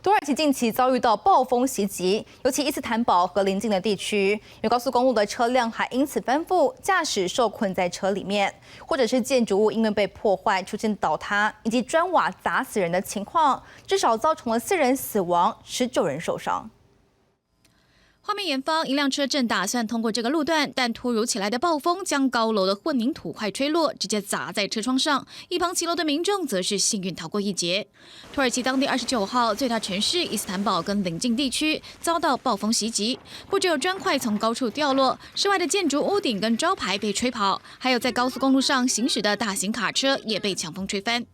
土耳其近期遭遇到暴风袭击，尤其伊斯坦堡和邻近的地区，有高速公路的车辆还因此翻覆，驾驶受困在车里面，或者是建筑物因为被破坏出现倒塌，以及砖瓦砸死人的情况，至少造成了4人死亡，19人受伤。 画面前方，一辆车正打算通过这个路段，但突如其来的暴风将高楼的混凝土块吹落，直接砸在车窗上。一旁骑楼的民众则是幸运逃过一劫。土耳其当地29号，最大城市伊斯坦堡跟邻近地区遭到暴风袭击，不只有砖块从高处掉落，室外的建筑屋顶跟招牌被吹跑，还有在高速公路上行驶的大型卡车也被强风吹翻。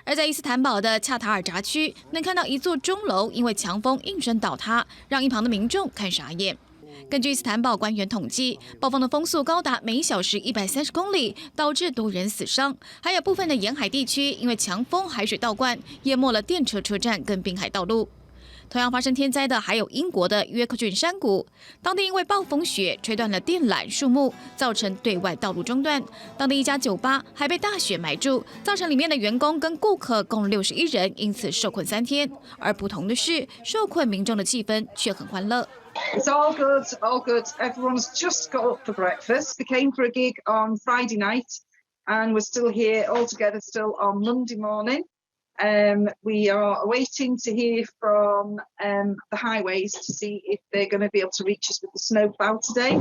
而在伊斯坦堡的恰塔尔扎区，能看到一座钟楼因为强风应声倒塌，让一旁的民众看傻眼。根据伊斯坦堡官员统计，暴风的风速高达每小时130公里，导致多人死伤。还有部分的沿海地区因为强风海水倒灌，淹没了电车车站跟滨海道路。 同样发生天灾的还有英国的约克郡山谷，当地因为暴风雪吹断了电缆、树木，造成对外道路中断。当地一家酒吧还被大雪埋住，造成里面的员工跟顾客共61人因此受困3天。而不同的是，受困民众的气氛却很欢乐。 It's all good, all good. Everyone's just got up for breakfast. They came for a gig on Friday night, and we're still here all together still on Monday morning. We are waiting to hear from the highways to see if they're going to be able to reach us with the snowplow today.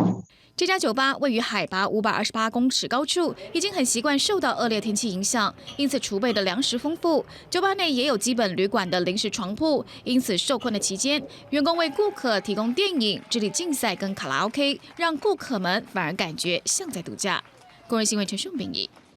这家酒吧位于海拔528公尺高处，已经很习惯受到恶劣天气影响，因此储备的粮食丰富。酒吧内也有基本旅馆的临时床铺，因此受困的期间，员工为顾客提供电影、智力竞赛跟卡拉 OK， 让顾客们反而感觉像在度假。工人新闻陈顺bình